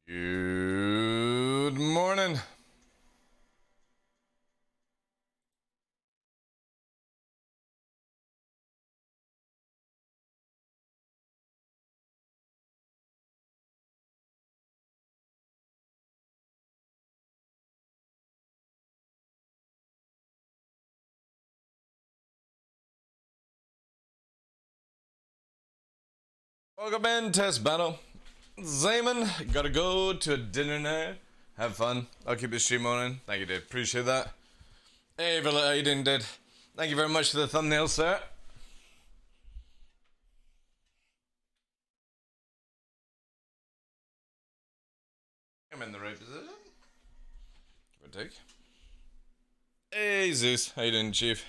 Good morning. Welcome in, test battle. Zayman, gotta go to dinner now. Have fun. I'll keep the stream on. Thank you, dude. Appreciate that. Hey, Villa, how you doing, dude? Thank you very much for the thumbnail, sir. I'm in the right position. Give or take. Hey, Zeus. How you doing, Chief?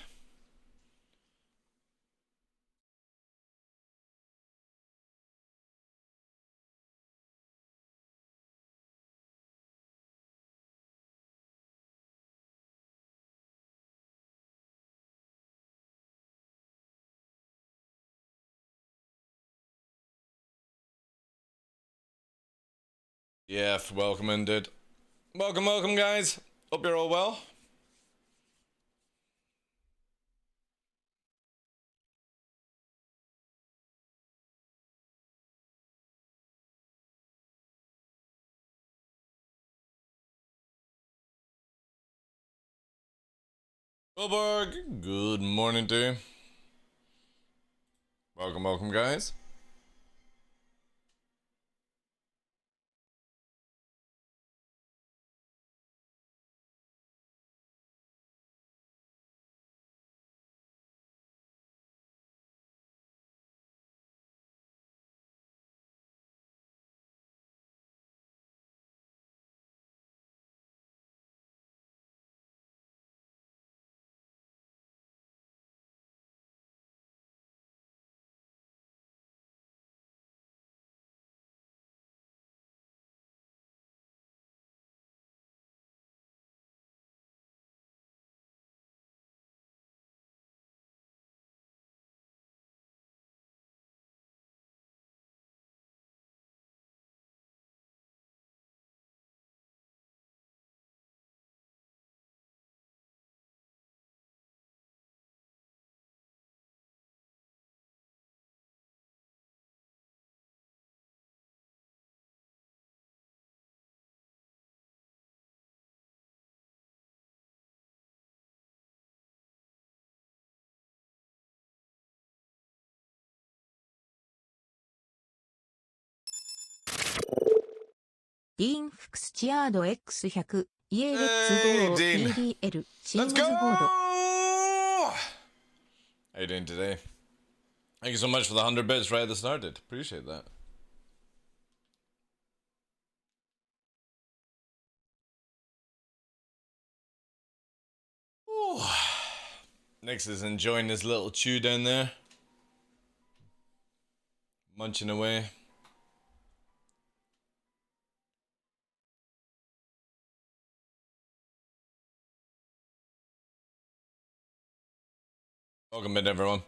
Yeah, welcome in, dude. Welcome, guys. Hope you're all well. Goldberg, good morning to you. Welcome, guys. Dean Fuxchiado X100 EA Let's Go TDL Let's go! How you doing today? Thank you so much for the 100 bits right at the start, dude. Appreciate that. Ooh. Nix is enjoying his little chew down there. Munching away. Welcome in, everyone.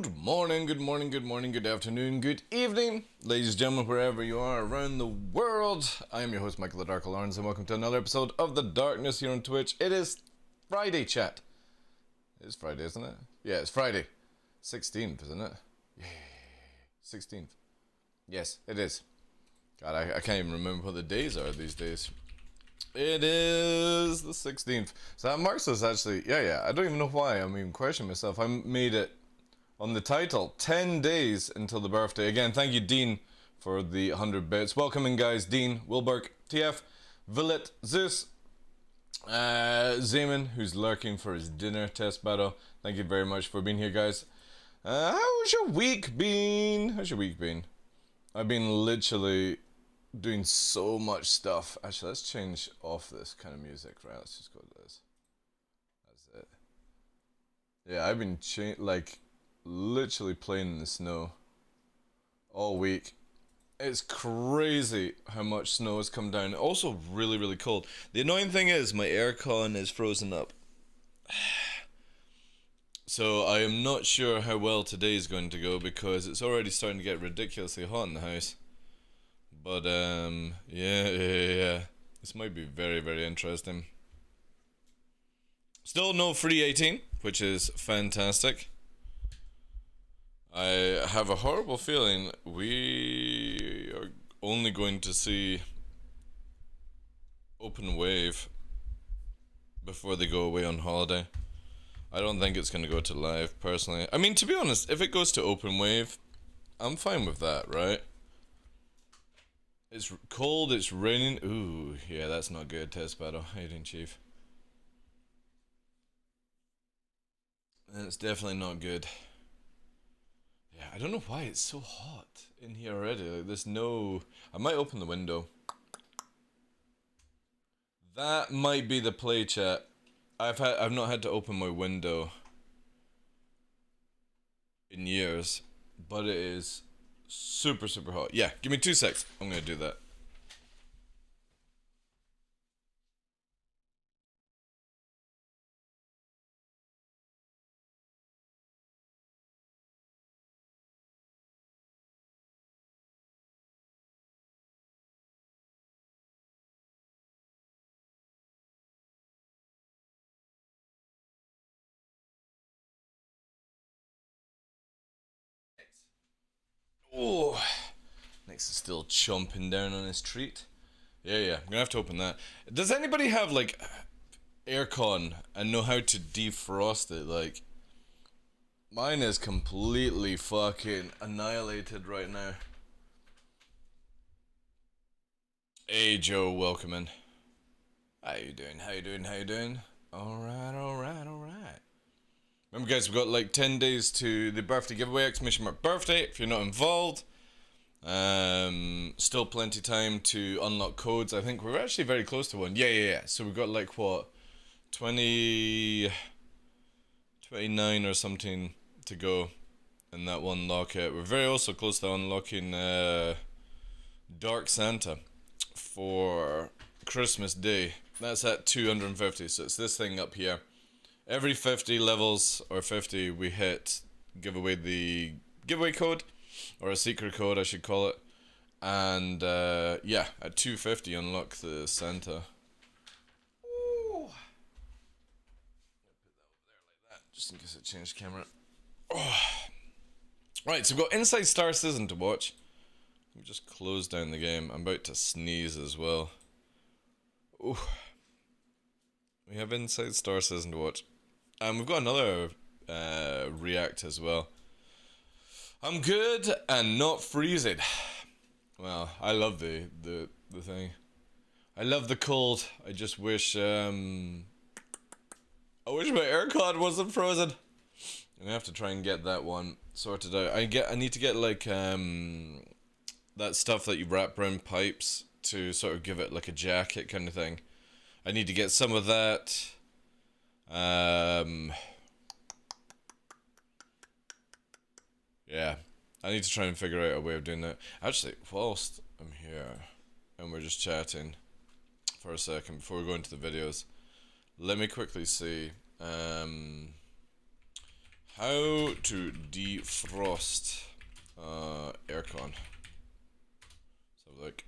Good morning. good morning, good morning, good afternoon, good evening, ladies and gentlemen, wherever you are around the world. I am your host, Michael TheDarkLaw, and welcome to another episode of The Darkness here on Twitch. It is Friday, chat. It is Friday, isn't it? Yeah, it's Friday. 16th, isn't it? Yeah, 16th. Yes, it is. God, I can't even remember what the days are these days. It is the 16th. So that marks us actually, yeah, I don't even know why I'm even questioning myself. I made it on the title, 10 days until the birthday. Again, thank you, Dean, for the 100 bits. Welcome in, guys. Dean, Wilberg, TF, Villet, Zeus, Zeman, who's lurking for his dinner test battle. Thank you very much for being here, guys. How's your week been? How's your week been? I've been literally doing so much stuff. Actually, let's change off this kind of music. Right, let's just go to this. That's it. Yeah, I've been literally playing in the snow all week. It's crazy how much snow has come down. Also really, really cold. The annoying thing is my aircon is frozen up. So I am not sure how well today is going to go because it's already starting to get ridiculously hot in the house. But yeah. This might be very, very interesting. Still no free 18, which is fantastic. I have a horrible feeling we are only going to see Open Wave before they go away on holiday. I don't think it's going to go to live, personally. I mean, to be honest, if it goes to Open Wave, I'm fine with that, right? It's cold, it's raining. Ooh, yeah, that's not good. Test battle. How you doing, Chief? It's definitely not good. Yeah, I don't know why it's so hot in here already. Like, there's no... I might open the window. That might be the play, chat. I've not had to open my window in years, but it is super, super hot. Yeah, give me 2 secs. I'm gonna do that. Oh, Nick's is still chomping down on his treat. Yeah, I'm gonna have to open that. Does anybody have like aircon and know how to defrost it? Like, mine is completely fucking annihilated right now. Hey Joe, welcome in. How you doing? Alright. Remember, guys, we've got like 10 days to the birthday giveaway, exclamation mark birthday, if you're not involved. Still plenty time to unlock codes. I think we're actually very close to one. Yeah. So we've got like what, 29 or something to go in that one locket. We're very also close to unlocking Dark Santa for Christmas Day. That's at 250, so it's this thing up here. Every 50 levels, or 50, we hit, give away the giveaway code, or a secret code I should call it. And yeah, at 250 unlock the Santa. Ooh. Put that over there like that, just in case I change camera. Oh. Right, so we've got Inside Star Citizen to watch. Let me just close down the game. I'm about to sneeze as well. Ooh. We have Inside Star Citizen to watch. And we've got another react as well. I'm good and not freezing. Well, I love the thing. I love the cold. I just wish I wish my aircon wasn't frozen. I'm gonna have to try and get that one sorted out. I need to get like that stuff that you wrap around pipes to sort of give it like a jacket kind of thing. I need to get some of that. Yeah, I need to try and figure out a way of doing that. Actually, whilst I'm here and we're just chatting for a second before we go into the videos, let me quickly see How to defrost aircon. Let's have a look.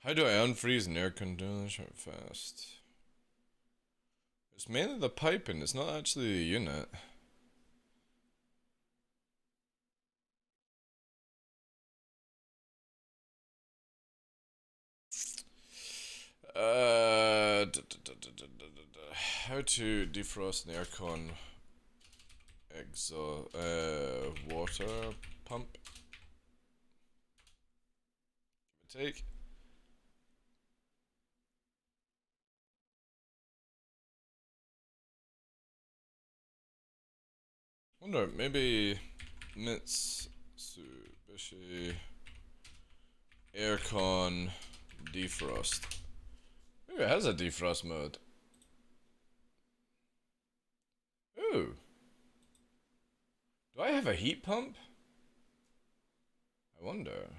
How do I unfreeze an air conditioner fast? It's mainly the piping, it's not actually the unit. How to defrost an aircon water pump. Give a take. Wonder, maybe Mitsubishi aircon defrost. Maybe it has a defrost mode. Ooh. Do I have a heat pump? I wonder.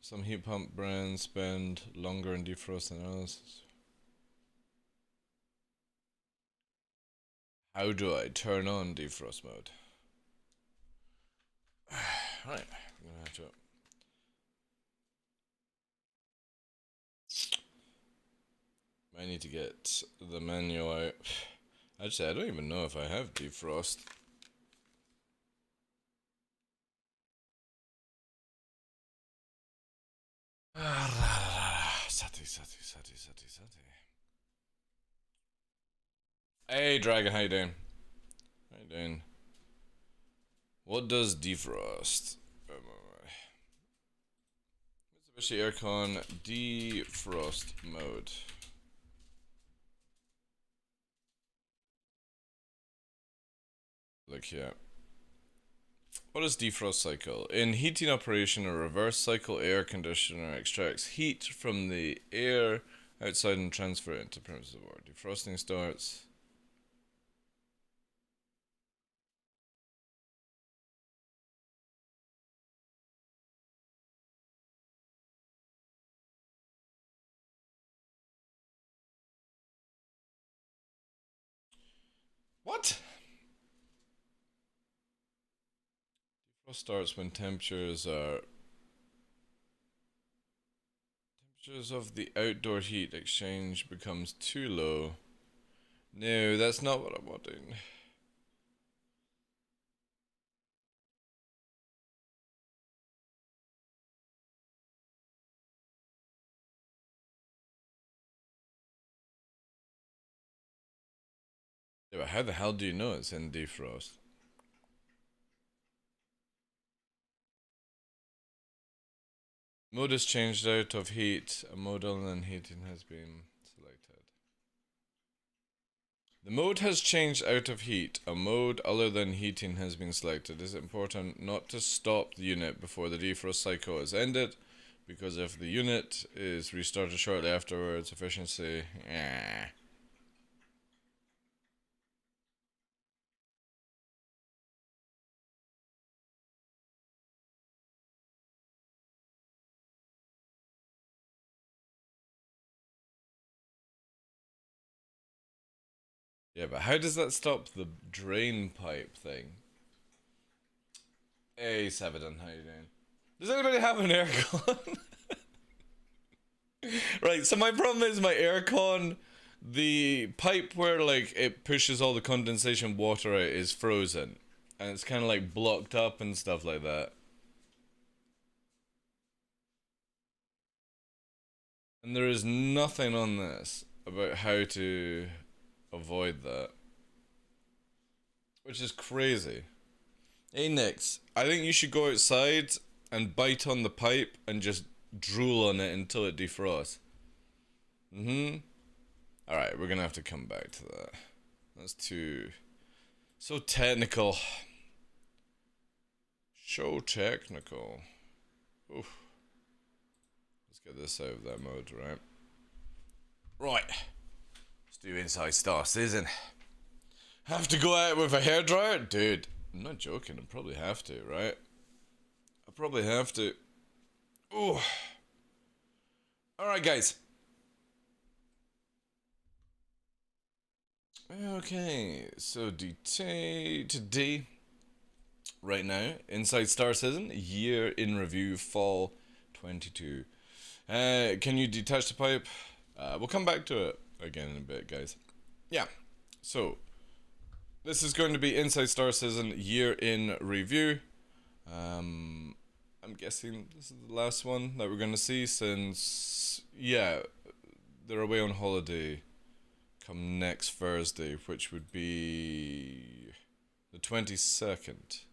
Some heat pump brands spend longer in defrost than others. How do I turn on defrost mode? Right, I'm gonna have to. I need to get the menu out. Actually, I don't even know if I have defrost. Sati. Hey, Dragon, how you doing? How you doing? What does defrost? Mitsubishi aircon defrost mode. Look here. What is defrost cycle? In heating operation, a reverse cycle air conditioner extracts heat from the air outside and transfer it into premises of work. Defrosting starts. What? Defrost starts when temperatures of the outdoor heat exchange becomes too low. No, that's not what I'm wanting. Yeah, but how the hell do you know it's in defrost? Mode is changed out of heat. A mode other than heating has been selected. The mode has changed out of heat. A mode other than heating has been selected. It is important not to stop the unit before the defrost cycle is ended, because if the unit is restarted shortly afterwards, efficiency... Yeah, but how does that stop the drain pipe thing? Hey, Sabadon, how you doing? Does anybody have an aircon? Right, so my problem is my aircon, the pipe where like it pushes all the condensation water out is frozen. And it's kind of like blocked up and stuff like that. And there is nothing on this about how to avoid that. Which is crazy. Hey Nix, I think you should go outside and bite on the pipe and just drool on it until it defrosts. Alright, we're gonna have to come back to that. That's too... so technical. So technical. Oof. Let's get this out of that mode, right? Right. Let's do Inside Star Season. Have to go out with a hairdryer? Dude, I'm not joking. I probably have to, right? I probably have to. Ooh. Alright, guys. Okay, so today, right now, Inside Star Citizen, year in review, fall 22. Can you detach the pipe? We'll come back to it again in a bit, guys. Yeah, so this is going to be Inside Star Citizen, year in review. I'm guessing this is the last one that we're going to see since, yeah, they're away on holiday come next Thursday, which would be the 22nd.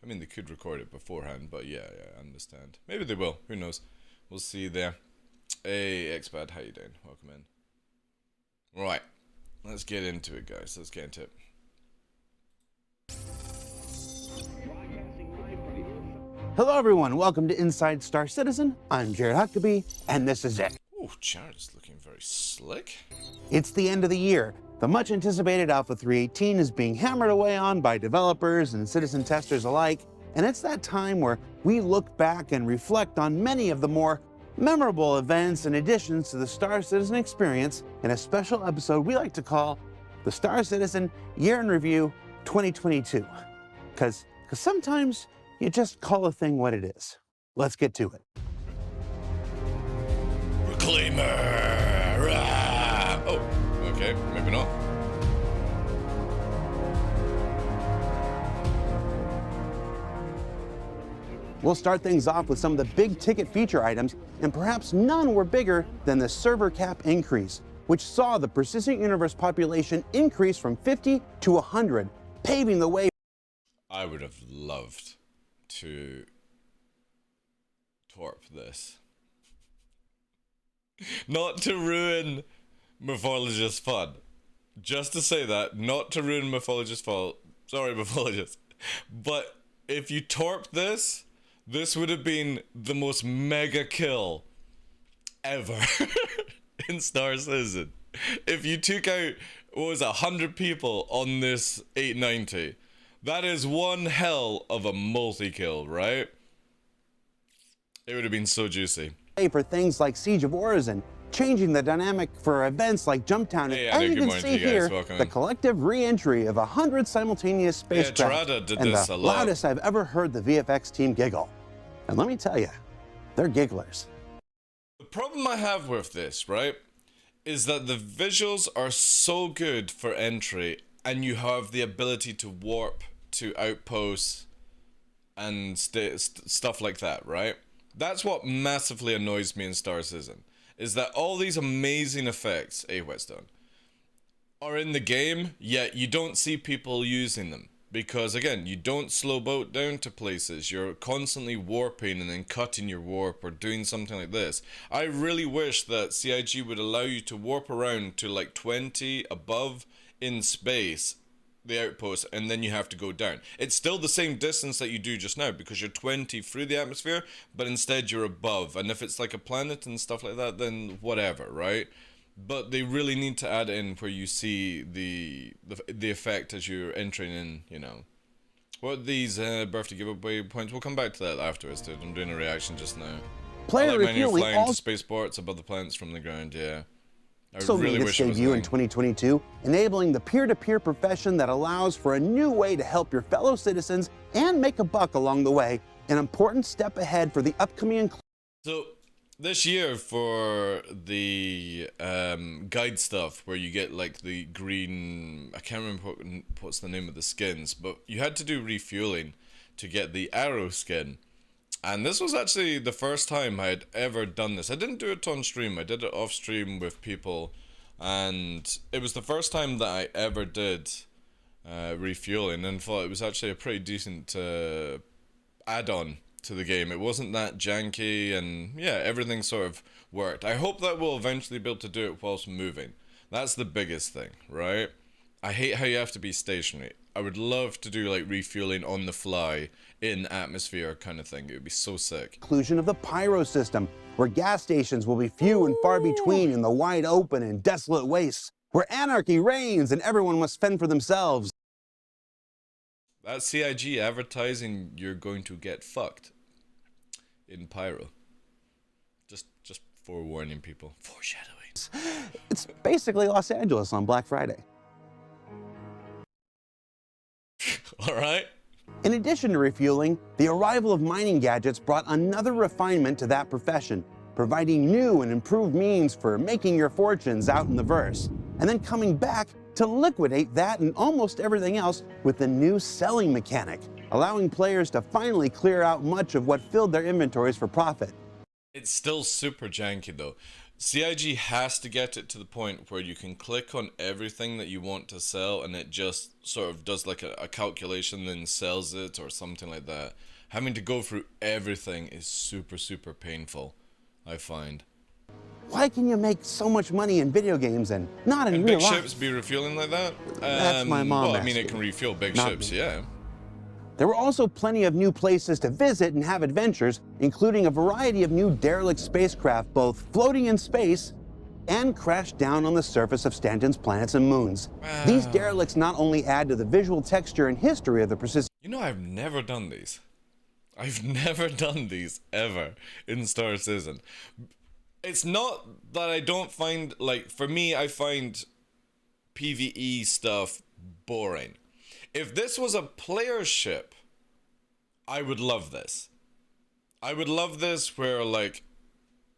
I mean, they could record it beforehand, but yeah, I understand. Maybe they will. Who knows? We'll see there. Hey, Expat, how you doing? Welcome in. Right, let's get into it, guys. Let's get into it. Hello, everyone. Welcome to Inside Star Citizen. I'm Jared Huckabee, and this is it. Oh, Jared's looking very slick. It's the end of the year. The much-anticipated Alpha 3.18 is being hammered away on by developers and citizen testers alike, and it's that time where we look back and reflect on many of the more memorable events and additions to the Star Citizen experience in a special episode we like to call the Star Citizen Year in Review 2022. Because sometimes you just call a thing what it is. Let's get to it. Reclaimer! Ah! Oh, okay, maybe not. We'll start things off with some of the big ticket feature items, and perhaps none were bigger than the server cap increase, which saw the persistent universe population increase from 50 to 100, paving the way. I would have loved to torp this. Not to ruin Mythologist fun. Just to say that, not to ruin Mythologist fun. Sorry, Mythologist. But if you torp this, this would have been the most mega kill ever in Star Citizen. If you took out, what was it, 100 people on this 890, that is one hell of a multi-kill, right? It would have been so juicy. For things like Siege of Orison, changing the dynamic for events like Jumptown, Hey, and you can see here Welcome the in. collective re-entry of 100 simultaneous spacecraft, did and this the a lot. loudest I've ever heard the VFX team giggle. And let me tell you, they're gigglers. The problem I have with this, right, is that the visuals are so good for entry, and you have the ability to warp to outposts and stuff like that, right? That's what massively annoys me in Star Citizen, is that all these amazing effects, Whetstone, are in the game, yet you don't see people using them. Because, again, you don't slow boat down to places. You're constantly warping and then cutting your warp or doing something like this. I really wish that CIG would allow you to warp around to like 20 above in space, the outpost, and then you have to go down. It's still the same distance that you do just now because you're 20 through the atmosphere, but instead you're above. And if it's like a planet and stuff like that, then whatever, right? But they really need to add in where you see the effect as you're entering in, you know. What are these birthday giveaway points? We'll come back to that afterwards, dude. I'm doing a reaction just now. Player I like when you're refueling flying all to spaceports above the planets from the ground, yeah. I also really made wish its it was debut a in thing. 2022, enabling the peer-to-peer profession that allows for a new way to help your fellow citizens and make a buck along the way, an important step ahead for the upcoming. So, this year for the guide stuff, where you get like the green, I can't remember what's the name of the skins, but you had to do refueling to get the arrow skin. And this was actually the first time I had ever done this. I didn't do it on stream, I did it off stream with people, and it was the first time that I ever did refueling, and thought it was actually a pretty decent add-on to the game. It wasn't that janky, and yeah, everything sort of worked. I hope that we'll eventually be able to do it whilst moving. That's the biggest thing, right? I hate how you have to be stationary. I would love to do like refueling on the fly in atmosphere kind of thing. It would be so sick. Inclusion of the pyro system, where gas stations will be few and far between in the wide open and desolate wastes, where anarchy reigns and everyone must fend for themselves. At CIG advertising, you're going to get fucked in Pyro. Just forewarning people. Foreshadowing. It's basically Los Angeles on Black Friday. All right. In addition to refueling, the arrival of mining gadgets brought another refinement to that profession, providing new and improved means for making your fortunes out in the verse, and then coming back to liquidate that and almost everything else with the new selling mechanic, allowing players to finally clear out much of what filled their inventories for profit. It's still super janky though. CIG has to get it to the point where you can click on everything that you want to sell and it just sort of does like a calculation, then sells it or something like that. Having to go through everything is super, super painful, I find. Why can you make so much money in video games and not in real life? Big ships be refueling like that? That's my mom. Well, I mean, it can refuel big ships, yeah. There were also plenty of new places to visit and have adventures, including a variety of new derelict spacecraft, both floating in space and crashed down on the surface of Stanton's planets and moons. Wow. These derelicts not only add to the visual texture and history of the persistent... You know, I've never done these. I've never done these, ever, in Star Citizen. It's not that I don't find, like, for me, I find PvE stuff boring. If this was a player ship, I would love this. I would love this where, like,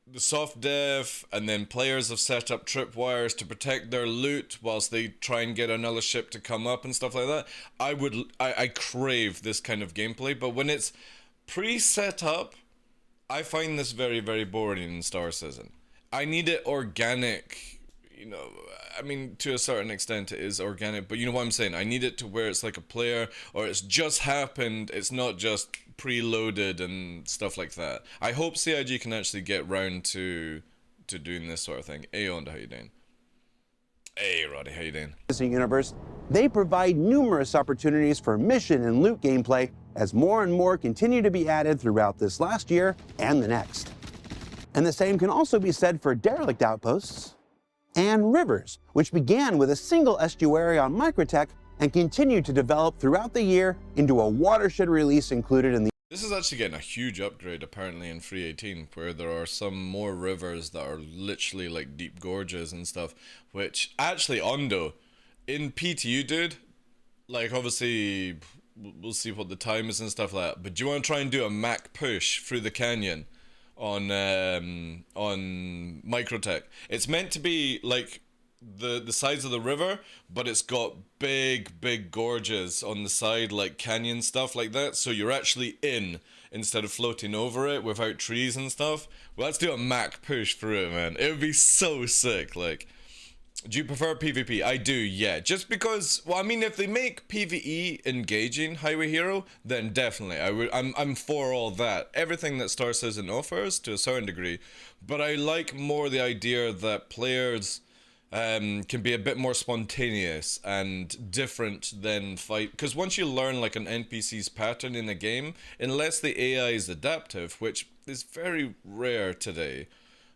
the soft dev and then players have set up tripwires to protect their loot whilst they try and get another ship to come up and stuff like that. I crave this kind of gameplay, but when it's pre-set up, I find this very, very boring in Star Citizen. I need it organic, you know. I mean, to a certain extent it is organic, but you know what I'm saying? I need it to where it's like a player, or it's just happened, it's not just preloaded and stuff like that. I hope CIG can actually get round to doing this sort of thing. Hey, Onda, how you doing? Hey, Roddy, how you doing? Universe, they provide numerous opportunities for mission and loot gameplay as more and more continue to be added throughout this last year and the next. And the same can also be said for derelict outposts and rivers, which began with a single estuary on Microtech and continued to develop throughout the year into a watershed release included in the... This is actually getting a huge upgrade apparently in 3.18, where there are some more rivers that are literally like deep gorges and stuff, which actually, Ondo, in PTU, dude, like obviously we'll see what the time is and stuff like that, but do you want to try and do a Mac push through the canyon on Microtech? It's meant to be like the sides of the river, but it's got big gorges on the side, like canyon stuff like that, so you're actually in instead of floating over it without trees and stuff. Well, let's do a Mac push through it, man. It would be so sick. Like, do you prefer PvP? I do, yeah. Just because, well, I mean, if they make PvE engaging, Highway Hero, then definitely, I'm for all that. Everything that Star Citizen offers, to a certain degree. But I like more the idea that players can be a bit more spontaneous and different than fight. Because once you learn, like, an NPC's pattern in a game, unless the AI is adaptive, which is very rare today,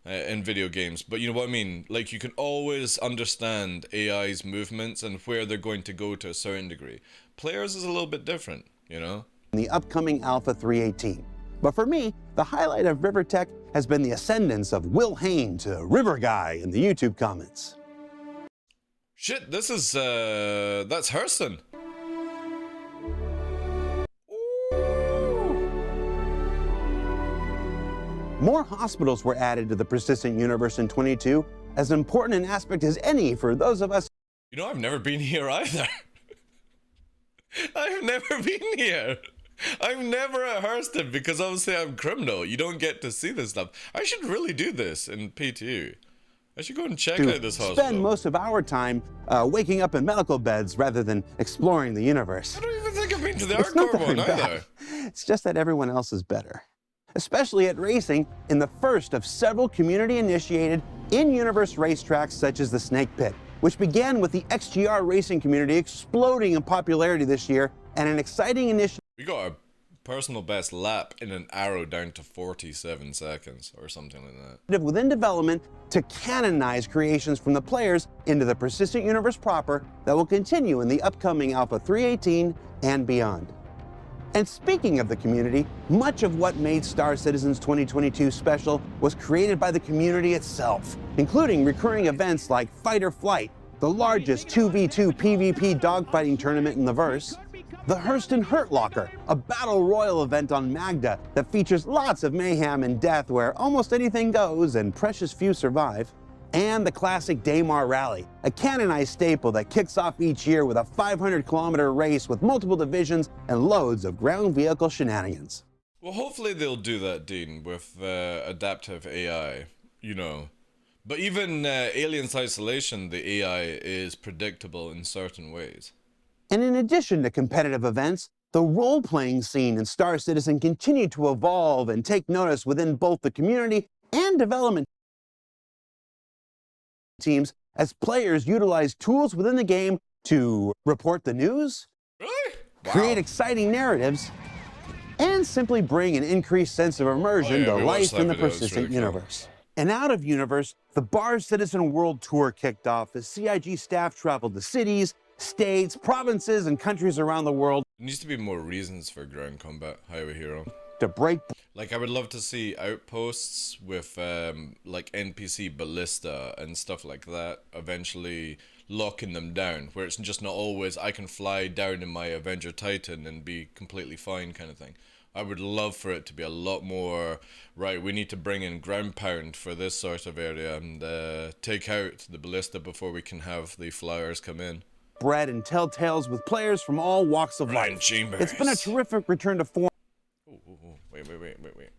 in video games, but you know what I mean, like you can always understand AI's movements and where they're going to go to a certain degree. Players is a little bit different, you know? The upcoming Alpha 3.18. But for me, the highlight of Rivertech has been the ascendance of Will Hain to River Guy in the YouTube comments. Shit, this is, that's Herson. More hospitals were added to the persistent universe in 22, as important an aspect as any for those of us. You know, I've never been here either. I've never been here. I'm never at Hurston because obviously I'm criminal. You don't get to see this stuff. I should really do this in PTU. I should go and check out this hospital. Spend most of our time waking up in medical beds rather than exploring the universe. I don't even think I've been to the hardcore one either. It's just that everyone else is better. Especially at racing in the first of several community-initiated in-universe racetracks such as the Snake Pit, which began with the XGR racing community exploding in popularity this year and an exciting initiative. We got a personal best lap in an arrow down to 47 seconds or something like that. Within development to canonize creations from the players into the persistent universe proper that will continue in the upcoming Alpha 3.18 and beyond. And speaking of the community, much of what made Star Citizen's 2022 special was created by the community itself, including recurring events like Fight or Flight, the largest 2v2 PvP dogfighting tournament in the verse, the Hurston Hurt Locker, a battle royal event on Magda that features lots of mayhem and death where almost anything goes and precious few survive, and the classic Daymar Rally, a canonized staple that kicks off each year with a 500-kilometer race with multiple divisions and loads of ground vehicle shenanigans. Well, hopefully they'll do that, Dean, with adaptive AI, you know. But even Aliens Isolation, the AI is predictable in certain ways. And in addition to competitive events, the role-playing scene in Star Citizen continued to evolve and take notice within both the community and development teams as players utilize tools within the game to report the news, Really? Wow. create exciting narratives, and simply bring an increased sense of immersion to life in the persistent universe. And out of universe, the Bar Citizen World Tour kicked off as CIG staff traveled to cities, states, provinces, and countries around the world. There needs to be more reasons for ground combat, Highway Hero. To break. Like, I would love to see outposts with, like, NPC ballista and stuff like that, eventually locking them down, where it's just not always, I can fly down in my Avenger Titan and be completely fine kind of thing. I would love for it to be a lot more, right, we need to bring in ground pound for this sort of area and take out the ballista before we can have the flyers come in. Bread and tell tales with players from all walks of life. Chambers. It's been a terrific return to form. Wait.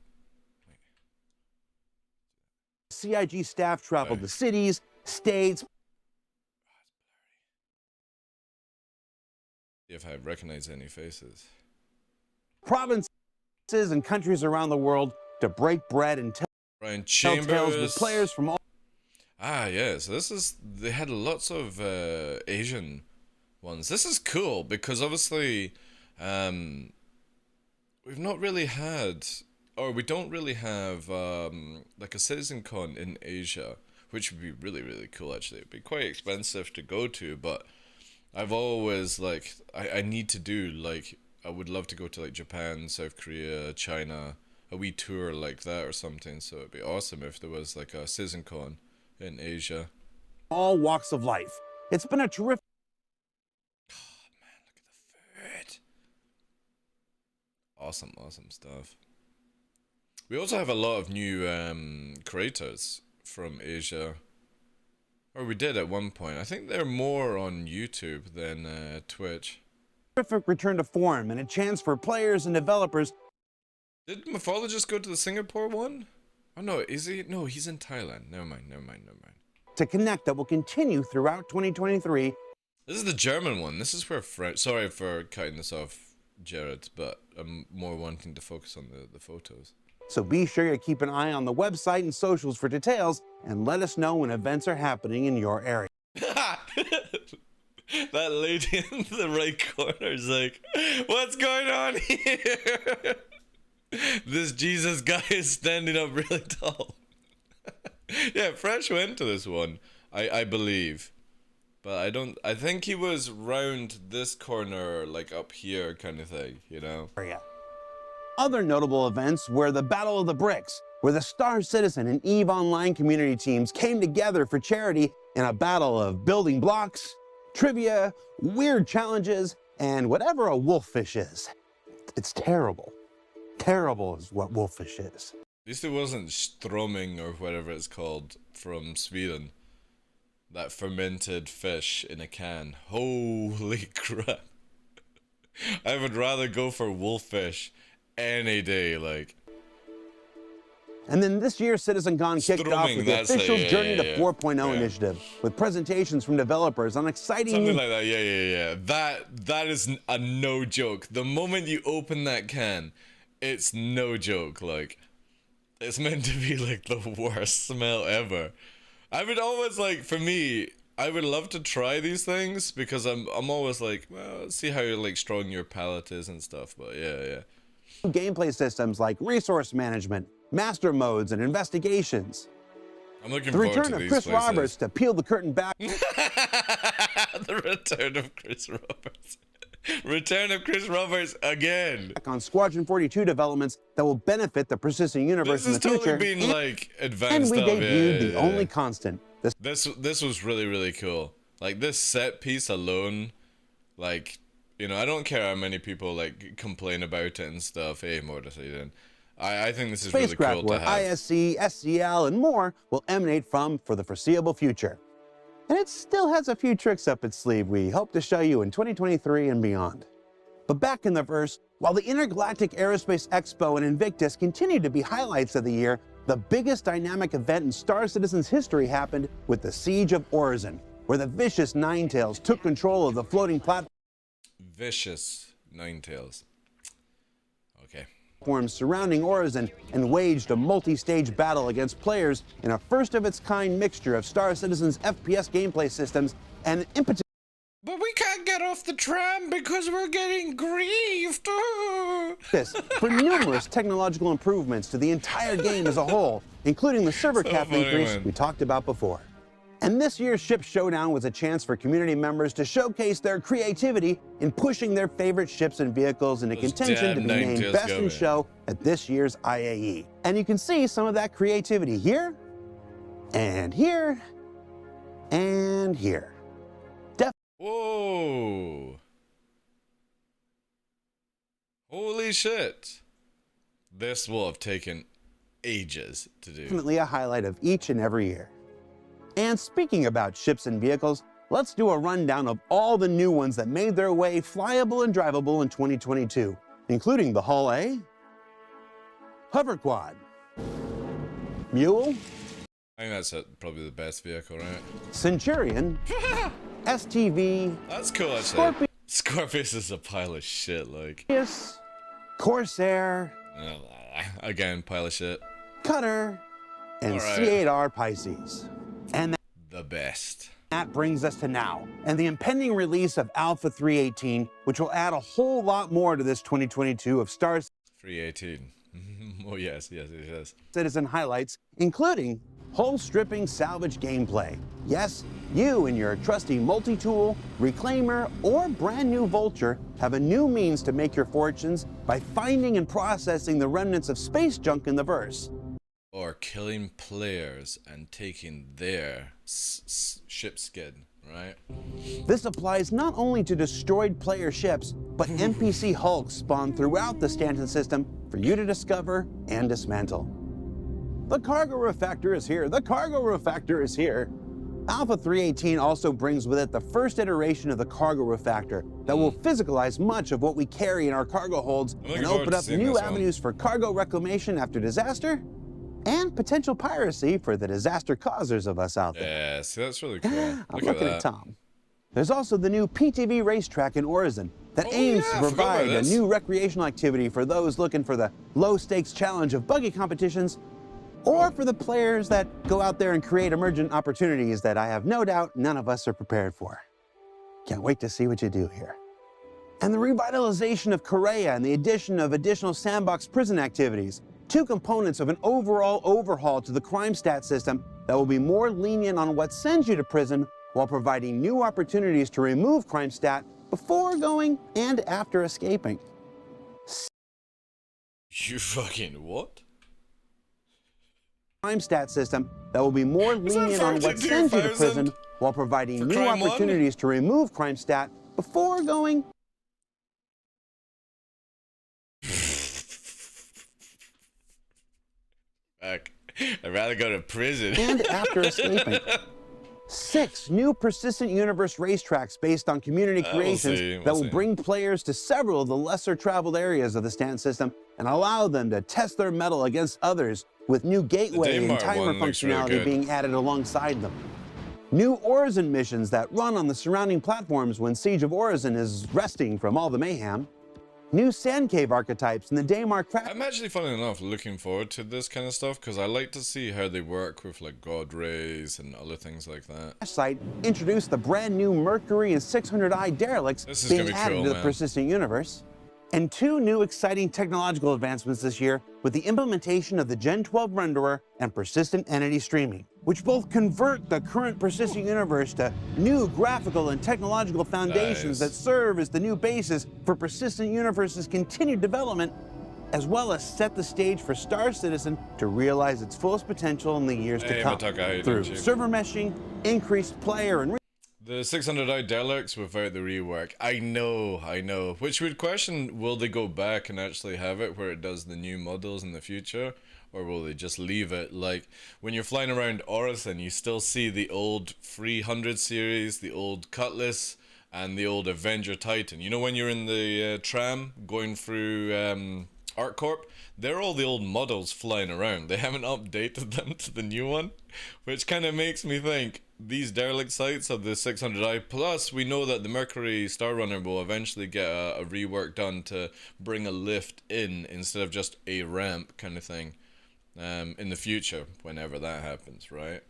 CIG staff traveled to cities, states. If I recognize any faces. Provinces and countries around the world to break bread and tell tales with players from all. Ah, yeah, so they had lots of Asian ones. This is cool because obviously we've not really had, or we don't really have like a CitizenCon in Asia, which would be really, really cool actually. It'd be quite expensive to go to, but I've always, like, I need to do, like, I would love to go to, like, Japan, South Korea, China, a wee tour like that or something, so it'd be awesome if there was, like, a CitizenCon in Asia. All walks of life. It's been a terrific. God, man, look at the food. Awesome stuff. We also have a lot of new creators from Asia. Or we did at one point. I think they're more on YouTube than Twitch. Terrific return to form and a chance for players and developers. Did Mythologist go to the Singapore one? Oh no, is he? No, he's in Thailand. Never mind. To connect that will continue throughout 2023. This is the German one. This is where French. Sorry for cutting this off, Jared, but I'm more wanting to focus on the photos. So be sure to keep an eye on the website and socials for details and let us know when events are happening in your area. That lady in the right corner is like, what's going on here? This Jesus guy is standing up really tall. Yeah, Fresh went to this one, I believe. But I think he was round this corner, like up here kind of thing, you know? Other notable events were the Battle of the Bricks, where the Star Citizen and EVE Online community teams came together for charity in a battle of building blocks, trivia, weird challenges, and whatever a wolffish is. It's terrible. Terrible is what wolffish is. At least it wasn't strömming or whatever it's called from Sweden. That fermented fish in a can. Holy crap. I would rather go for wolffish any day, like. And then this year, CitizenCon kicked off with the official Journey to 4.0 initiative, with presentations from developers on exciting... Something like that, yeah. That is a no joke. The moment you open that can, it's no joke, like. It's meant to be, like, the worst smell ever. I would always, like, for me, I would love to try these things, because I'm always like, well, let's see how, like, strong your palate is and stuff, but yeah. gameplay systems like resource management, master modes, and investigations. I'm looking The forward return to of these Chris places. Roberts to peel the curtain back. The return of Chris Roberts. Return of Chris Roberts again. On Squadron 42 developments that will benefit the persistent universe in the This is future. totally been like And advanced we stuff. debuted the Yeah. only constant. The This was really cool. Like this set piece alone, like, you know, I don't care how many people like complain about it and stuff. Hey, more to say then. I think this is really spacecraft cool to where have. ISC, SCL, and more will emanate from for the foreseeable future. And it still has a few tricks up its sleeve we hope to show you in 2023 and beyond. But back in the verse, while the Intergalactic Aerospace Expo and Invictus continue to be highlights of the year, the biggest dynamic event in Star Citizen's history happened with the Siege of Orison, where the vicious Ninetales took control of the floating Vicious Ninetales. Okay. platforms surrounding Orison and waged a multi-stage battle against players in a first-of-its-kind mixture of Star Citizen's FPS gameplay systems and impetus. But we can't get off the tram because we're getting griefed. For numerous technological improvements to the entire game as a whole, including the server So cap funny, increase man. we talked about before. And this year's Ship Showdown was a chance for community members to showcase their creativity in pushing their favorite ships and vehicles into Those contention to damn be named Ninetales Best go, in man. Show at this year's IAE. And you can see some of that creativity here, and here, and here. Whoa. Holy shit. This will have taken ages to do. Definitely a highlight of each and every year. And speaking about ships and vehicles, let's do a rundown of all the new ones that made their way flyable and drivable in 2022, including the Hull A, Hover Quad, Mule, I think that's probably the best vehicle, right? Centurion, STV, That's cool, actually. Scorpion. Scorpius is a pile of shit, like. Corsair, Again, pile of shit. Cutter, and All right. C8R Pisces. And The best. that brings us to now, and the impending release of Alpha 318, which will add a whole lot more to this 2022 of Star 318. Oh, yes. Citizen highlights, including hull stripping salvage gameplay. Yes, you and your trusty multi-tool, reclaimer, or brand new vulture have a new means to make your fortunes by finding and processing the remnants of space junk in the verse. Or killing players and taking their ship skin, right? This applies not only to destroyed player ships, but NPC hulks spawned throughout the Stanton system for you to discover and dismantle. The cargo refactor is here. The cargo refactor is here. Alpha 318 also brings with it the first iteration of the cargo refactor that will physicalize much of what we carry in our cargo holds looking and forward open to up seeing new this one. avenues for cargo reclamation after disaster and potential piracy for the disaster causers of us out there. Yeah, see, that's really cool. I'm Look at looking that. at Tom. There's also the new PTV racetrack in Orison that Oh, aims yeah, to I forgot about provide a this. new recreational activity for those looking for the low-stakes challenge of buggy competitions, or for the players that go out there and create emergent opportunities that I have no doubt none of us are prepared for. Can't wait to see what you do here. And the revitalization of Korea and the addition of additional sandbox prison activities, two components of an overall overhaul to the crime stat system that will be more lenient on what sends you to prison while providing new opportunities to remove crime stat before going and after escaping. You fucking what? Crime stat system that will be more that lenient on what sends you to 42,000 prison while providing for new crime one? opportunities to remove crime stat before going Fuck. I'd rather go to prison. and after escaping. 6 new persistent universe racetracks based on community We'll creations see, we'll that will see. bring players to several of the lesser traveled areas of the stand system and allow them to test their mettle against others with new gateway and Daymar timer one looks really functionality good. being added alongside them. New Orison missions that run on the surrounding platforms when Siege of Orison is resting from all the mayhem. New sand cave archetypes in the Daymar craft I'm actually, funny enough, looking forward to this kind of stuff because I like to see how they work with like God rays and other things like that. site introduced the brand new Mercury and 600i derelicts This is being gonna be added cool, to the man. persistent universe. And two new exciting technological advancements this year with the implementation of the Gen 12 renderer and persistent entity streaming, which both convert the current persistent universe to new graphical and technological foundations that serve as the new basis for persistent universe's continued development, as well as set the stage for Star Citizen to realize its fullest potential in the years to come through server meshing, increased player and the 600i Deluxe without the rework. I know. Which would question, will they go back and actually have it where it does the new models in the future? Or will they just leave it? Like, when you're flying around Orison, you still see the old 300 series, the old Cutlass, and the old Avenger Titan. You know when you're in the tram going through ArcCorp? They're all the old models flying around. They haven't updated them to the new one, which kind of makes me think these derelict sites of the 600i, plus we know that the Mercury Star Runner will eventually get a rework done to bring a lift in instead of just a ramp kind of thing in the future, whenever that happens, right?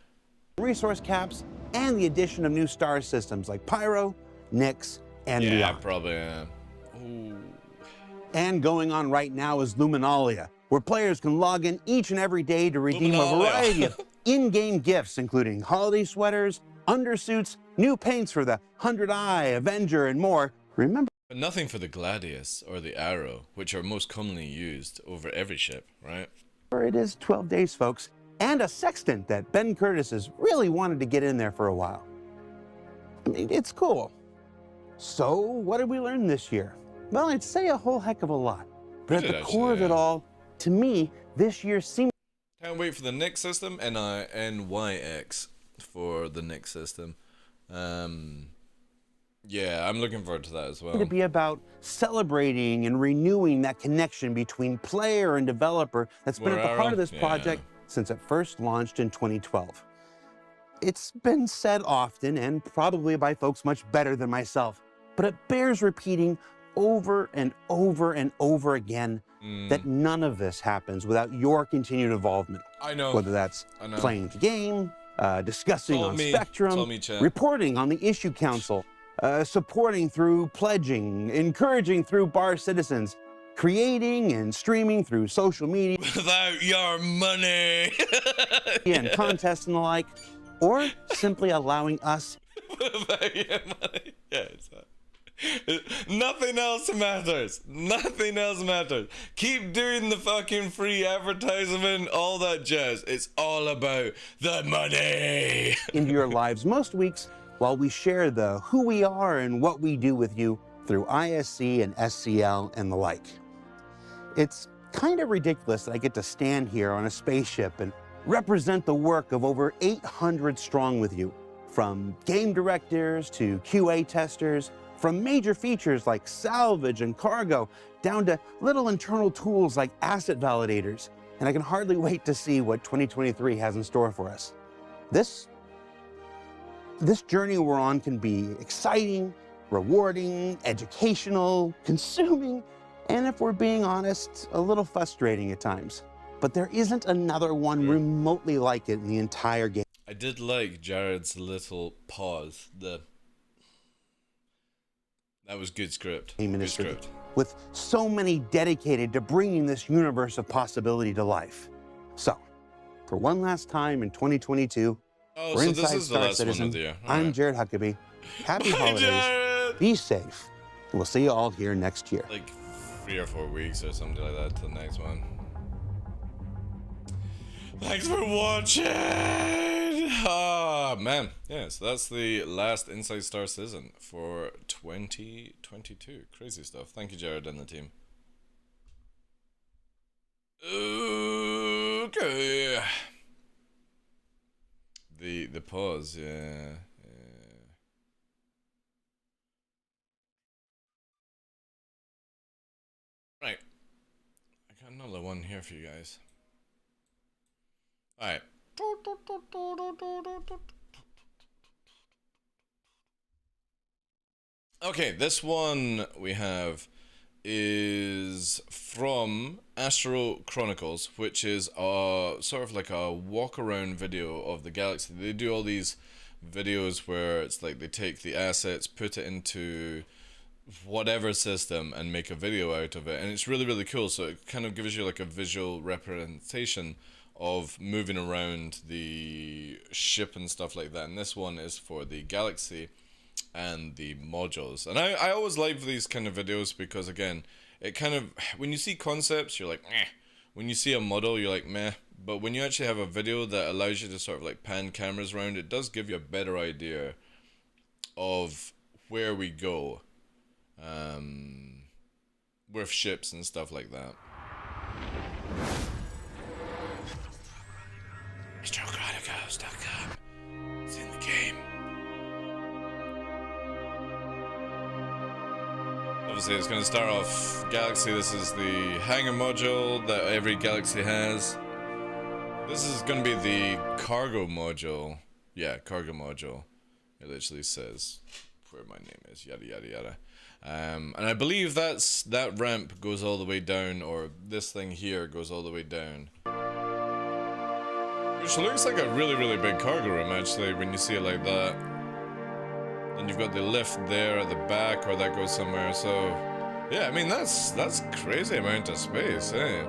Resource caps and the addition of new star systems like Pyro, Nyx, and beyond. Yeah, probably. Ooh. And going on right now is Luminalia, where players can log in each and every day to redeem a variety of in-game gifts, including holiday sweaters, undersuits, new paints for the 100i, Avenger, and more. Remember, but nothing for the Gladius or the Arrow, which are most commonly used over every ship, right? it is 12 days, folks, and a sextant that Ben Curtis has really wanted to get in there for a while. I mean, it's cool. So, what did we learn this year? Well, I'd say a whole heck of a lot. But at the core of it all, to me, this year seemed... Can't wait for the Nyx system, NYX for the Nyx system. Yeah, I'm looking forward to that as well. ...to be about celebrating and renewing that connection between player and developer that's been at the heart of this project since it first launched in 2012. It's been said often, and probably by folks much better than myself, but it bears repeating over and over and over again that none of this happens without your continued involvement. I know. Whether that's playing the game, discussing on Spectrum, reporting on the issue council, supporting through pledging, encouraging through Bar Citizens, creating and streaming through social media. Without your money. And contests and the like, or simply allowing us. Without your money. Yeah, it's that. Nothing else matters. Nothing else matters. Keep doing the fucking free advertisement, all that jazz. It's all about the money. Into your lives most weeks while we share the who we are and what we do with you through ISC and SCL and the like. It's kind of ridiculous that I get to stand here on a spaceship and represent the work of over 800 strong with you, from game directors to QA testers, from major features like salvage and cargo, down to little internal tools like asset validators. And I can hardly wait to see what 2023 has in store for us. This journey we're on can be exciting, rewarding, educational, consuming, and if we're being honest, a little frustrating at times. But there isn't another one remotely like it in the entire game. I did like Jared's little pause. That was good script. Good script. With so many dedicated to bringing this universe of possibility to life. So, for one last time in 2022, we're so inside this is Star the last Citizen. one of the year. I'm Jared Huckabee. Happy holidays. Jared! Be safe. And we'll see you all here next year. Like 3 or 4 weeks or something like that till the next one. Thanks for watching! Ah, man. Yeah, so that's the last Inside Star Citizen for 2022. Crazy stuff. Thank you, Jared and the team. Okay. The pause, yeah. Right. I got another one here for you guys. Alright. Okay, this one we have is from Astro Chronicles, which is sort of like a walk around video of the galaxy. They do all these videos where it's like they take the assets, put it into whatever system and make a video out of it, and it's really, really cool. So it kind of gives you like a visual representation of moving around the ship and stuff like that. And this one is for the Galaxy and the modules. And I always like these kind of videos because, again, it kind of, when you see concepts, you're like, meh. When you see a model, you're like, meh. But when you actually have a video that allows you to sort of like pan cameras around, it does give you a better idea of where we go with ships and stuff like that. MrChronicles.com. It's in the game. Obviously, it's going to start off Galaxy. This is the hangar module that every Galaxy has. This is going to be the cargo module. Yeah, cargo module. It literally says where my name is, yada yada yada. And I believe that ramp goes all the way down, or this thing here goes all the way down. Which looks like a really, really big cargo room, actually, when you see it like that. And you've got the lift there at the back, or that goes somewhere, so... Yeah, I mean, that's crazy amount of space, eh?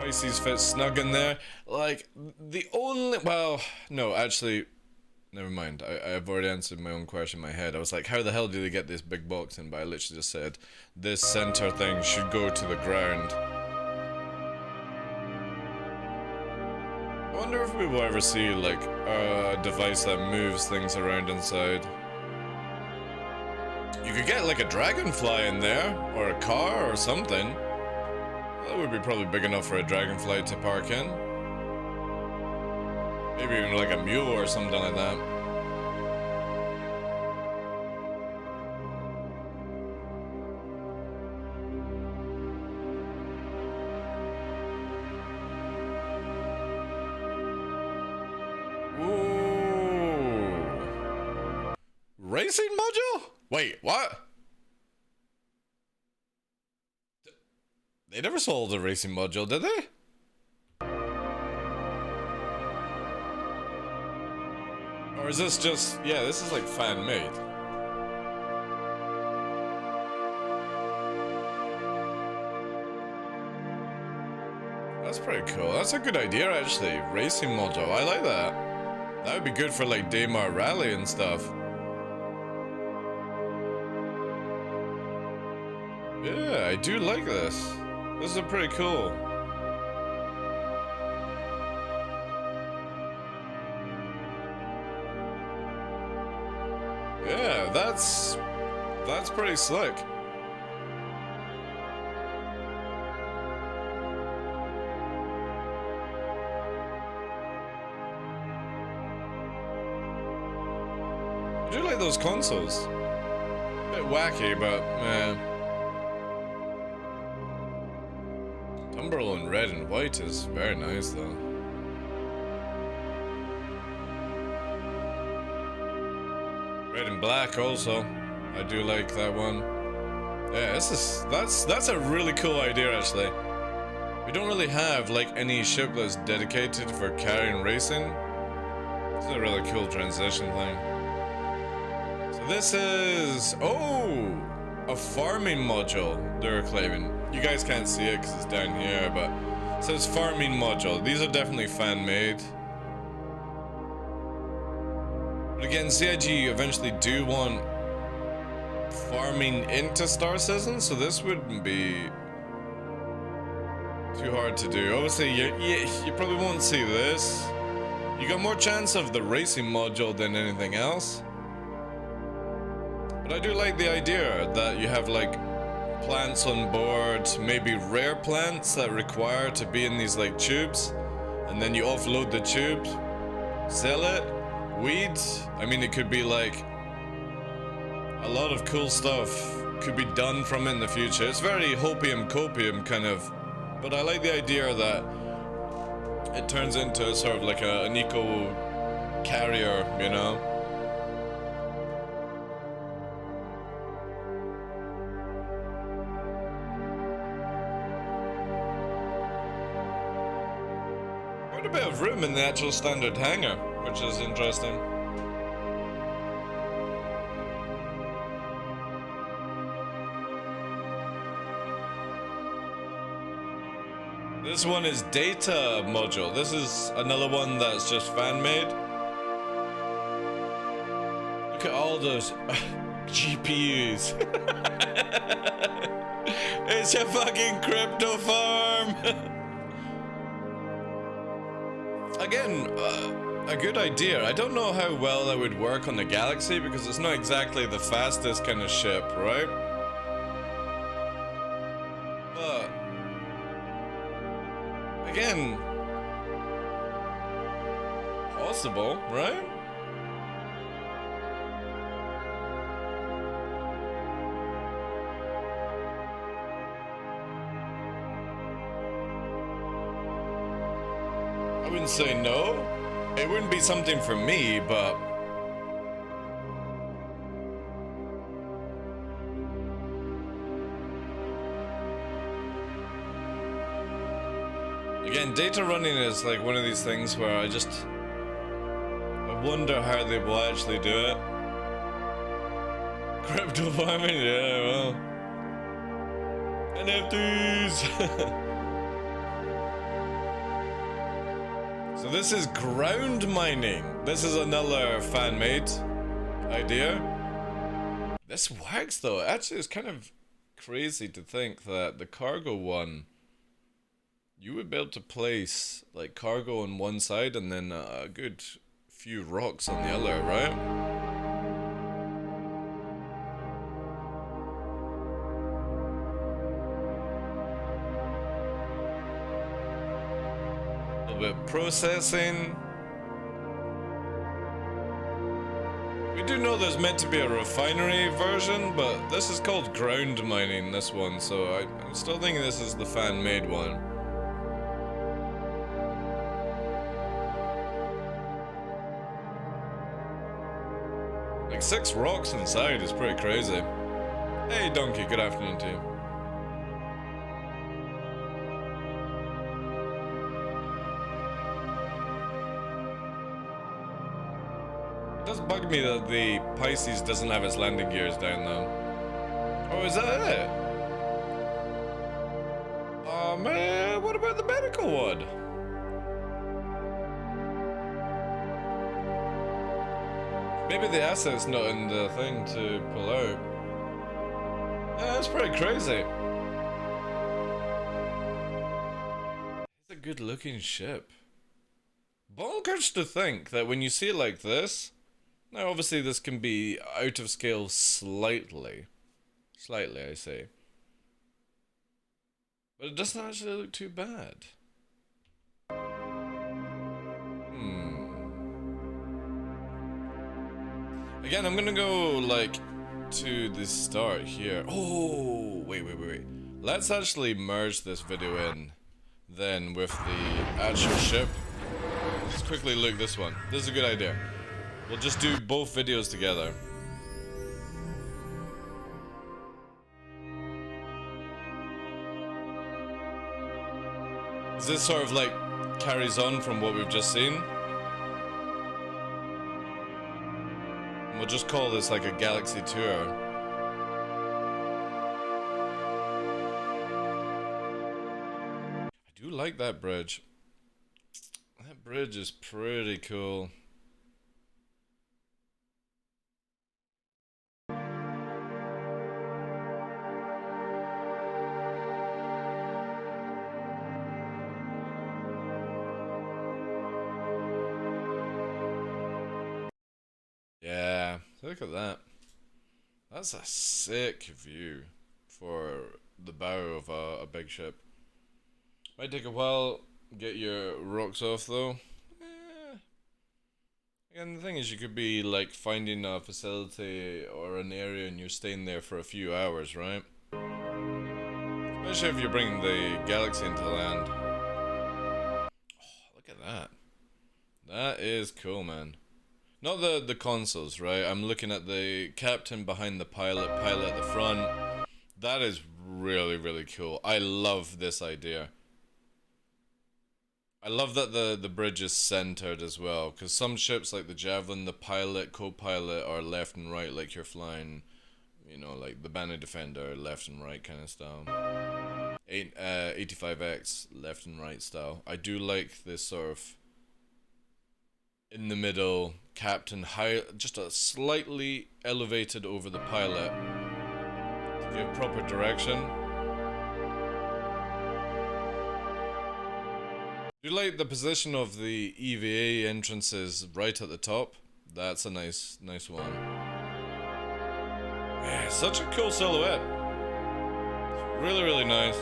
Pisces fits snug in there. Like, the only... Well, no, actually... Never mind. I've already answered my own question in my head. I was like, how the hell do they get this big box in? But I literally just said, this center thing should go to the ground. I wonder if we will ever see, like, a device that moves things around inside. You could get, like, a dragonfly in there, or a car, or something. That would be probably big enough for a dragonfly to park in. Maybe even like a mule or something like that. Ooh. Racing module? Wait, what? They never sold a racing module, did they? Or is this just... Yeah, this is like fan-made. That's pretty cool. That's a good idea, actually. Racing module. I like that. That would be good for like Daymar Rally and stuff. Yeah, I do like this. This is pretty cool. Yeah, that's pretty slick. I do like those consoles. A bit wacky, but Tumbrel in red and white is very nice, though. Red and black also. I do like that one. Yeah, that's a really cool idea, actually. We don't really have like any ship that's dedicated for carrying racing. This is a really cool transition thing. So this is a farming module they're claiming. You guys can't see it because it's down here, but it says farming module. These are definitely fan-made. But again, CIG eventually do want farming into Star Citizen, so this wouldn't be too hard to do. Obviously, you probably won't see this. You got more chance of the racing module than anything else. But I do like the idea that you have like plants on board, maybe rare plants that require to be in these like tubes, and then you offload the tubes, sell it, weeds. I mean, it could be like a lot of cool stuff could be done from it in the future. It's very hopium copium kind of, but I like the idea that it turns into sort of like an eco carrier, you know? Quite a bit of room in the actual standard hangar. which is interesting. This one is data module. This is another one that's just fan-made. Look at all those GPUs. It's a fucking crypto farm. Again, a good idea. I don't know how well that would work on the Galaxy because it's not exactly the fastest kind of ship, right? But again, possible, right? I wouldn't say no. It wouldn't be something for me, but again, data running is like one of these things where I wonder how they will actually do it. Crypto farming, yeah, well, NFTs. So this is ground mining. This is another fan-made idea. This works though. Actually, it's kind of crazy to think that the cargo one, you would be able to place like cargo on one side and then a good few rocks on the other, right? Bit processing. We do know there's meant to be a refinery version, but this is called ground mining, this one, so I'm still thinking this is the fan-made one. Like 6 rocks inside is pretty crazy. Hey Donkey, good afternoon to you. It does bug me that the Pisces doesn't have its landing gears down though. Oh, is that it? Oh man, what about the medical one? Maybe the asset's not in the thing to pull out. Yeah, that's pretty crazy. It's a good looking ship. Bonkers to think that when you see it like this, now obviously this can be out of scale slightly. Slightly, I say. But it doesn't actually look too bad. Again, I'm gonna go like to the start here. Oh, wait. Let's actually merge this video in then with the actual ship. Let's quickly look this one. This is a good idea. We'll just do both videos together. Is this sort of like carries on from what we've just seen? And we'll just call this like a galaxy tour. I do like that bridge. That bridge is pretty cool. Yeah, look at that. That's a sick view for the bow of a big ship. Might take a while to get your rocks off though. Again, the thing is you could be like finding a facility or an area and you're staying there for a few hours, right? Especially if you're bringing the galaxy into land. Oh, look at that. That is cool, man. Not the consoles, right? I'm looking at the captain behind the pilot at the front. That is really, really cool. I love this idea. I love that the bridge is centered as well, because some ships like the Javelin, the pilot, co-pilot are left and right, like you're flying, you know, like the Banner Defender, left and right kind of style. 85X, left and right style. I do like this sort of in the middle captain, high, just a slightly elevated over the pilot to give proper direction. Do you like the position of the EVA entrances right at the top? That's a nice one. Yeah, such a cool silhouette. Really, really nice.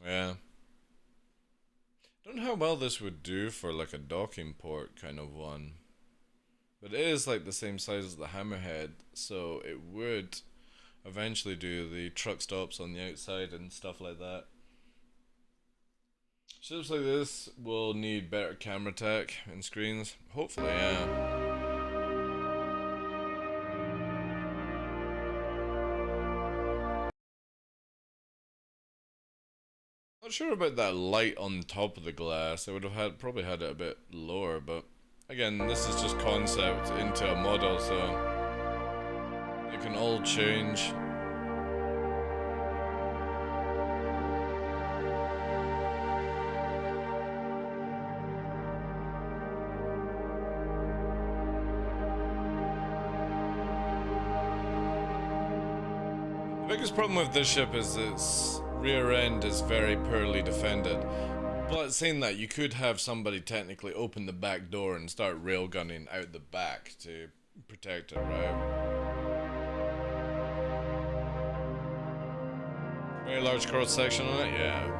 Yeah. Don't know how well this would do for like a docking port kind of one. But it is like the same size as the Hammerhead, so it would eventually do the truck stops on the outside and stuff like that. Ships like this will need better camera tech and screens. Hopefully, yeah. Not sure about that light on top of the glass. I would have probably had it a bit lower, but again, this is just concept into a model, so it can all change. The biggest problem with this ship is its rear end is very poorly defended. But saying that, you could have somebody technically open the back door and start railgunning out the back to protect it, right? Very large cross section on it, yeah.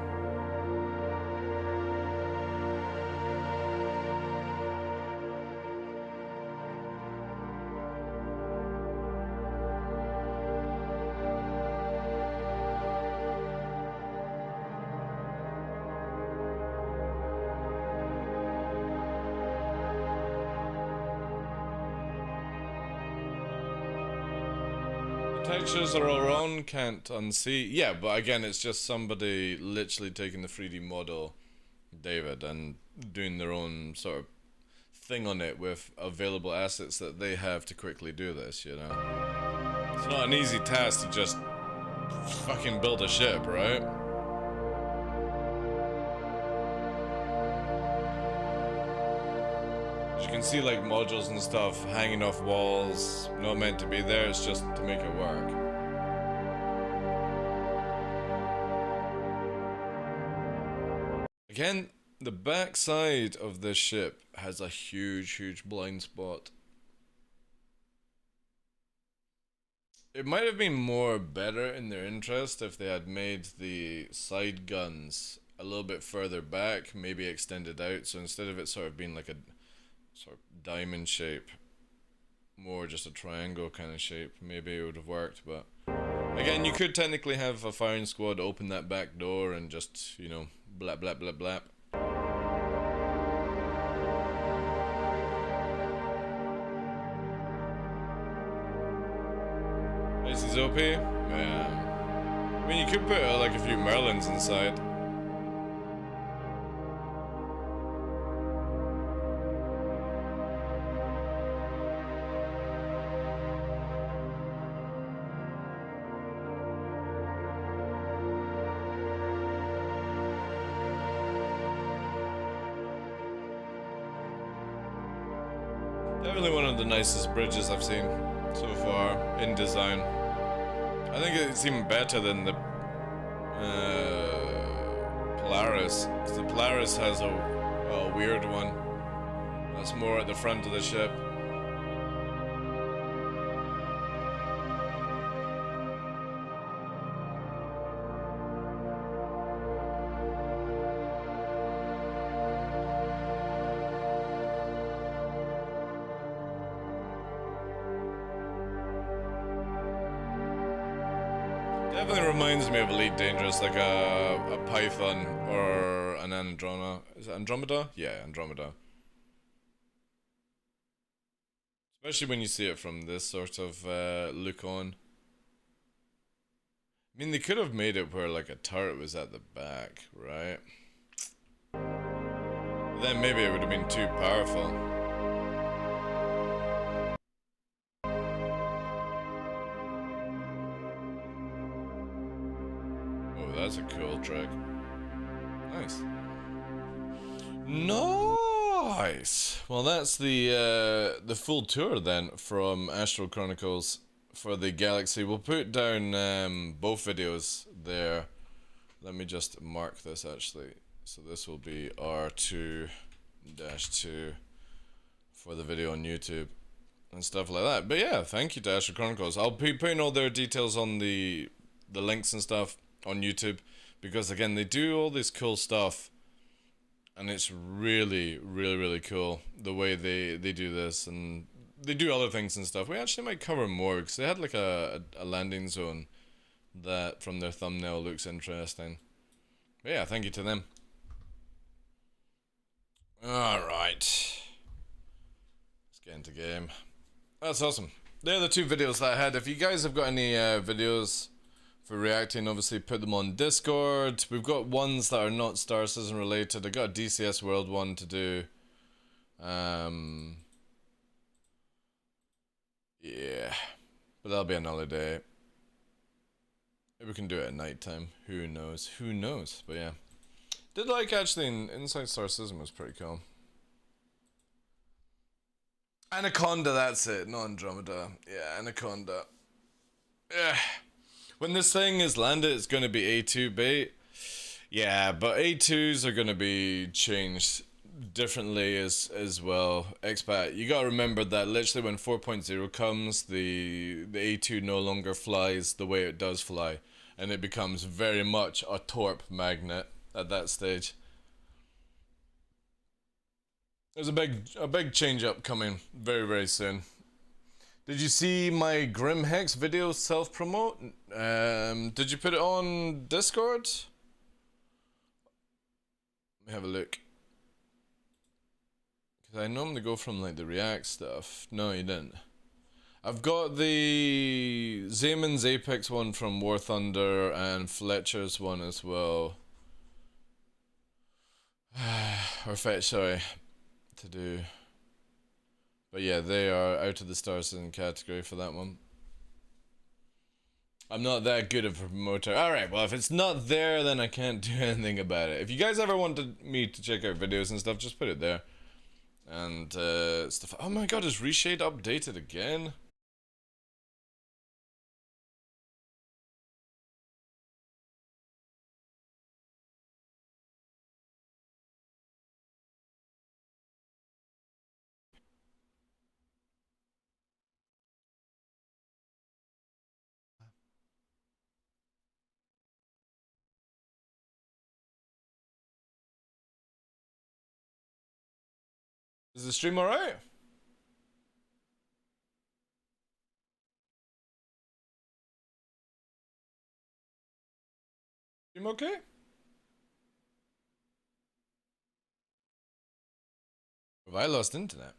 Textures are all wrong, can't unsee. Yeah, but again, it's just somebody literally taking the 3D model, David, and doing their own sort of thing on it with available assets that they have to quickly do this, you know? It's not an easy task to just fucking build a ship, right? As you can see, like, modules and stuff hanging off walls, not meant to be there, it's just to make it work. Again, the back side of this ship has a huge blind spot. It might have been more better in their interest if they had made the side guns a little bit further back, maybe extended out, so instead of it sort of being like a sort of diamond shape, more just a triangle kind of shape, maybe it would have worked. But again, you could technically have a firing squad open that back door and just, you know, blap blap blap blap. This is OP? Yeah. I mean, you could put like a few Merlins inside. Definitely one of the nicest bridges I've seen so far in design. I think it's even better than the Polaris, because the Polaris has a weird one that's more at the front of the ship. Definitely reminds me of Elite Dangerous, like a Python or an Andromeda. Is it Andromeda? Yeah, Andromeda. Especially when you see it from this sort of look on. I mean, they could have made it where like a turret was at the back, right? Then maybe it would have been too powerful. Oh, that's a cool trick. Nice. Nice. Well, that's the full tour then from Astral Chronicles for the Galaxy. We'll put down both videos there. Let me just mark this actually. So this will be R2-2 for the video on YouTube and stuff like that. But yeah, thank you to Astral Chronicles. I'll be putting all their details on the links and stuff on YouTube, because again, they do all this cool stuff, and it's really, really, really cool the way they do this, and they do other things and stuff. We actually might cover more, because they had like a landing zone that from their thumbnail looks interesting. But yeah, thank you to them. Alright. Let's get into game. That's awesome. They're the two videos that I had. If you guys have got any videos for reacting, obviously put them on Discord. We've got ones that are not Star Citizen related. I got a DCS World one to do. Yeah. But that'll be another day. Maybe we can do it at night time. Who knows? Who knows? But yeah. Did like actually Inside Star Citizen was pretty cool. Anaconda, that's it, not Andromeda. Yeah, Anaconda. Yeah. When this thing is landed, it's going to be A2 bait. Yeah, but A2s are going to be changed differently as well. Expat, you got to remember that literally when 4.0 comes, the A2 no longer flies the way it does fly, and it becomes very much a torp magnet at that stage. There's a big change up coming very, very soon. Did you see my Grim Hex video self-promote? Did you put it on Discord? Let me have a look. Because I normally go from like the React stuff. No, you didn't. I've got the Zayman's Apex one from War Thunder and Fletcher's one as well. Or Fetch, sorry. To do. But yeah, they are out of the Star Citizen category for that one. I'm not that good of a promoter. Alright, well if it's not there, then I can't do anything about it. If you guys ever wanted me to check out videos and stuff, just put it there. And stuff. Oh my god, is Reshade updated again? Is the stream alright? Stream okay? Have I lost internet?